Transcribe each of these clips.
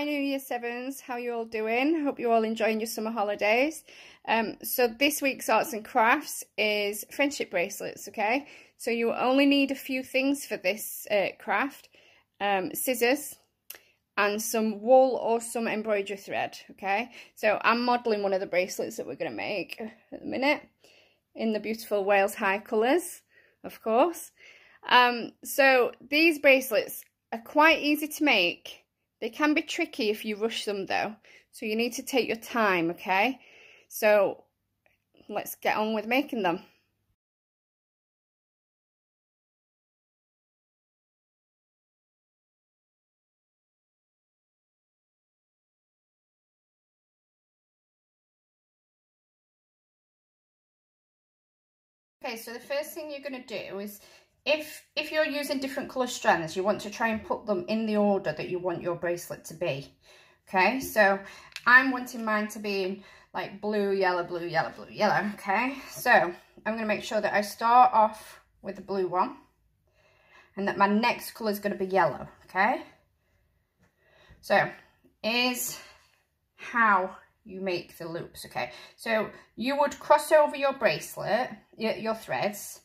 Hi new year sevens, how you all doing? Hope you're all enjoying your summer holidays. So this week's arts and crafts is friendship bracelets, okay? So you only need a few things for this craft. Scissors and some wool or some embroidery thread, okay? So I'm modelling one of the bracelets that we're going to make at the minute in the beautiful Wales High colours, of course. So these bracelets are quite easy to make. They can be tricky if you rush them though, so you need to take your time, okay? So let's get on with making them. Okay, so the first thing you're going to do is, if you're using different colour strands, you want to try and put them in the order that you want your bracelet to be. Okay, so I'm wanting mine to be in like blue, yellow, blue, yellow, blue, yellow. Okay, so I'm going to make sure that I start off with the blue one and that my next colour is going to be yellow. Okay, so is how you make the loops. Okay, so you would cross over your bracelet, your threads,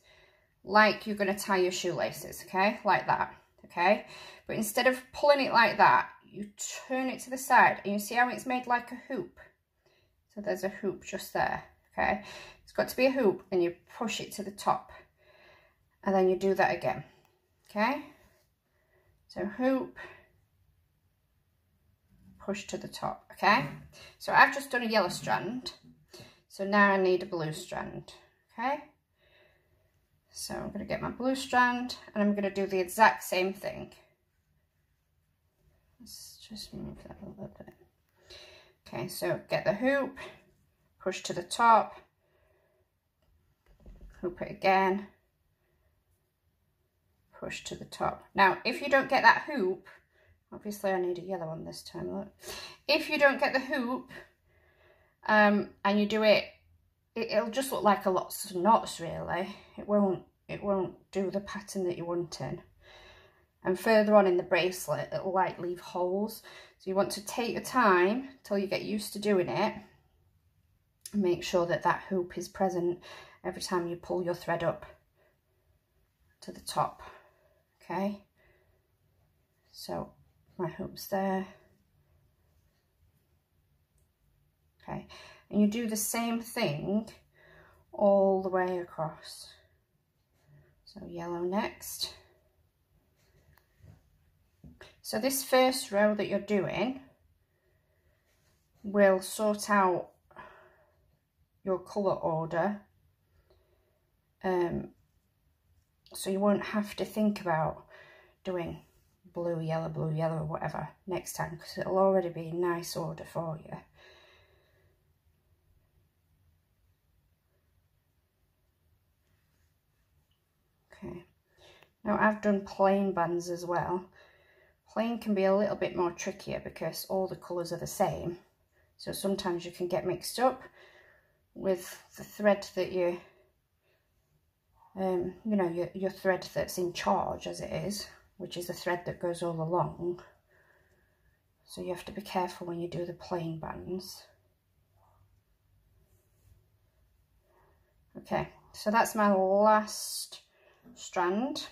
like you're going to tie your shoelaces, okay, like that, okay? But instead of pulling it like that, you turn it to the side and you see how it's made like a hoop. So there's a hoop just there, okay? It's got to be a hoop and you push it to the top and then you do that again, okay? So hoop, push to the top, okay? So I've just done a yellow strand, so now I need a blue strand, okay? So I'm going to get my blue strand and I'm going to do the exact same thing. Let's just move that a little bit. Okay, so get the hoop, push to the top, hoop it again, push to the top. Now, if you don't get that hoop, obviously I need a yellow one this time, look. If you don't get the hoop and you do it, it'll just look like a lot of knots really. It won't do the pattern that you're wanting. And further on in the bracelet, it'll like leave holes. So you want to take your time till you get used to doing it and make sure that that hoop is present every time you pull your thread up to the top. Okay, so my hoop's there. Okay, and you do the same thing all the way across. So yellow next. So this first row that you're doing will sort out your colour order, so you won't have to think about doing blue, yellow, or whatever next time, because it'll already be in nice order for you. Okay, now I've done plain bands as well. Plain can be a little bit more trickier because all the colours are the same, so sometimes you can get mixed up with the thread that you know, your thread that's in charge, as it is, which is the thread that goes all along. So you have to be careful when you do the plain bands. Okay, so that's my last strand.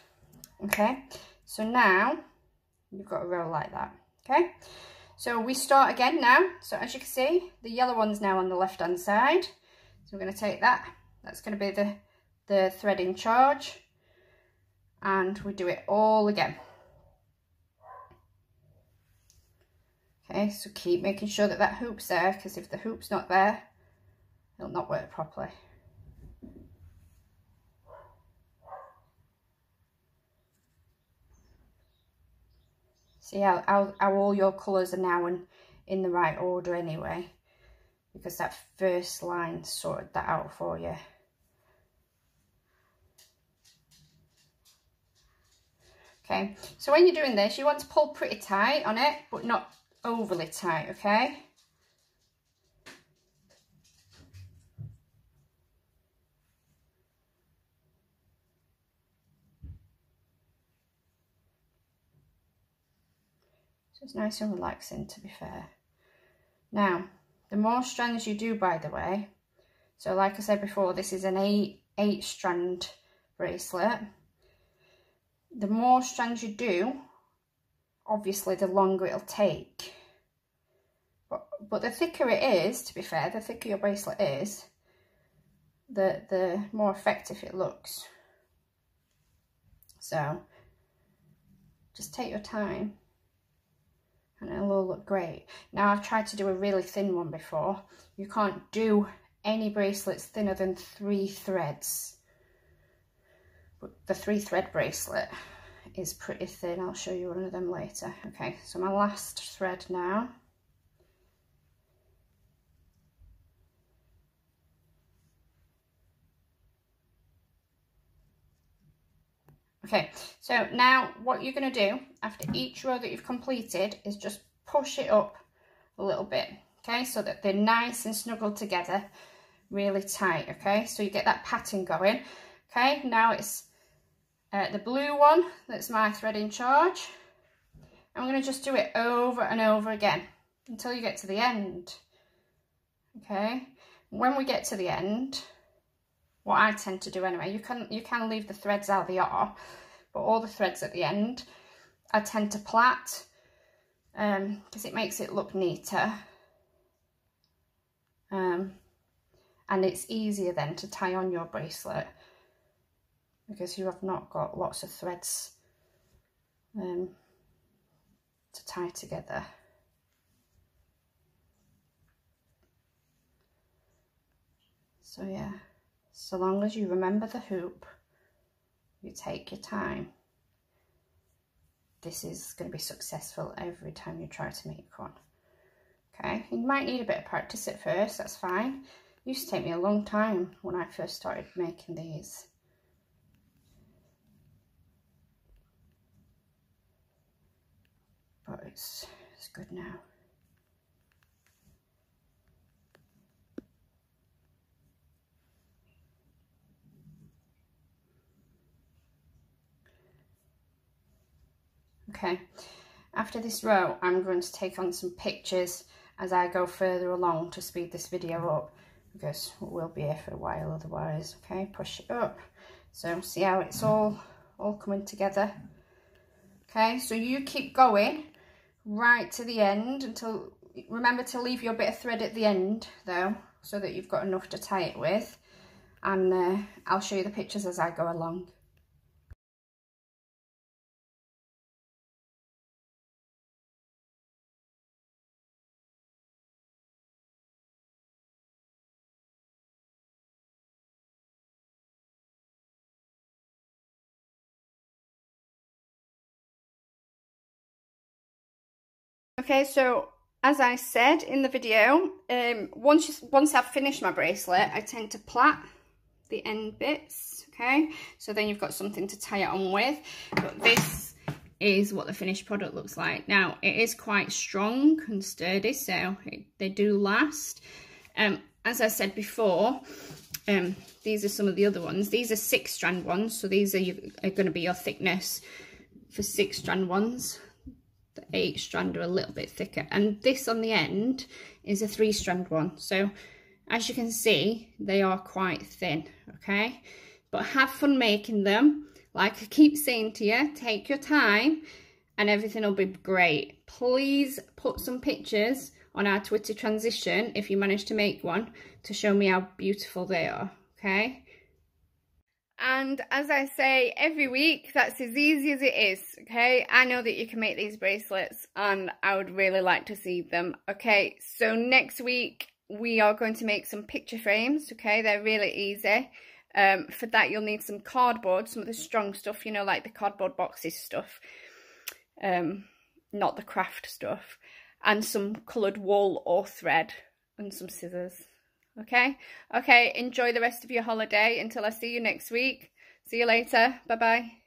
Okay, so now you've got a row like that. Okay, so we start again now. So as you can see, the yellow one's now on the left hand side, so we're going to take that. That's going to be the thread in charge, and we do it all again. Okay, so keep making sure that that hoop's there, because if the hoop's not there, it'll not work properly. See how all your colours are now in the right order anyway, because that first line sorted that out for you. Okay, so when you're doing this, you want to pull pretty tight on it, but not overly tight, okay? Just nice and relaxing, to be fair. Now, the more strands you do, by the way, so like I said before, this is an eight strand bracelet. The more strands you do, obviously the longer it'll take. But the thicker it is, to be fair, the thicker your bracelet is, the more effective it looks. So just take your time and it'll all look great. Now, I've tried to do a really thin one before. You can't do any bracelets thinner than 3 threads. But the 3 thread bracelet is pretty thin. I'll show you one of them later. Okay, so my last thread now. Okay, so now what you're going to do after each row that you've completed is just push it up a little bit, okay, so that they're nice and snuggled together, really tight, okay, so you get that pattern going. Okay, now it's the blue one that's my thread in charge. I'm going to just do it over and over again until you get to the end. Okay, when we get to the end, what I tend to do anyway, you can leave the threads how they are, but all the threads at the end, I tend to plait, because it makes it look neater, and it's easier then to tie on your bracelet because you have not got lots of threads to tie together. So yeah. So long as you remember the hoop, you take your time, this is going to be successful every time you try to make one. Okay, you might need a bit of practice at first, that's fine. It used to take me a long time when I first started making these. But it's good now. Okay, after this row, I'm going to take on some pictures as I go further along to speed this video up, because we'll be here for a while otherwise. Okay, push it up. So see how it's all coming together. Okay, so you keep going right to the end until, remember to leave your bit of thread at the end though, so that you've got enough to tie it with, and I'll show you the pictures as I go along. Okay, so as I said in the video, once I've finished my bracelet, I tend to plait the end bits, okay? So then you've got something to tie it on with. But this is what the finished product looks like. Now, it is quite strong and sturdy, so they do last. As I said before, these are some of the other ones. These are 6-strand ones, so these are going to be your thickness for 6-strand ones. The 8-strand are a little bit thicker, and this on the end is a 3-strand one. So as you can see, they are quite thin, okay? But have fun making them. Like I keep saying to you, take your time and everything will be great. Please put some pictures on our Twitter transition if you manage to make one, to show me how beautiful they are, okay? And as I say every week, that's as easy as it is, okay? I know that you can make these bracelets and I would really like to see them, okay? So next week, we are going to make some picture frames, okay? They're really easy. For that, you'll need some cardboard, some of the strong stuff, you know, like the cardboard boxes stuff, not the craft stuff, and some coloured wool or thread and some scissors. Okay, enjoy the rest of your holiday until I see you next week. See you later. Bye bye.